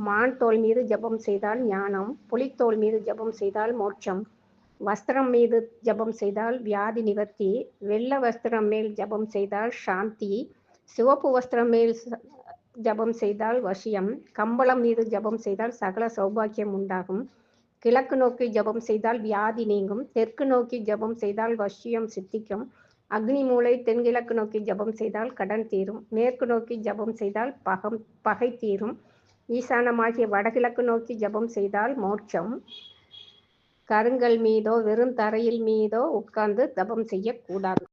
மான் தோல் மீது ஜபம் செய்தால் ஞானம், புலித்தோல் மீது ஜபம் செய்தால் மோட்சம், வஸ்திரம் மீது ஜபம் செய்தால் வியாதி நிவர்த்தி, வெள்ளை வஸ்திரம் மேல் ஜபம் செய்தால் சாந்தி, சிவப்பு வஸ்திரம் மேல் ஜபம் செய்தால் வசியம், கம்பளம் மீது ஜபம் செய்தால் சகல சௌபாக்கியம் உண்டாகும், கிழக்கு நோக்கி ஜபம் செய்தால் வியாதி நீங்கும், தெற்கு நோக்கி ஜபம் செய்தால் வசியம் சித்திக்கும், அக்னி மூலை தென்கிழக்கு நோக்கி ஜபம் செய்தால் கடன் தீரும், மேற்கு நோக்கி ஜபம் செய்தால் பகை தீரும், ஈசானமாகிய வடகிழக்கு நோக்கி ஜபம் செய்தால் மோட்சம். கருங்கல் மீதோ வெறும் தரையில் மீதோ உட்கார்ந்து ஜபம் செய்யக்கூடாது.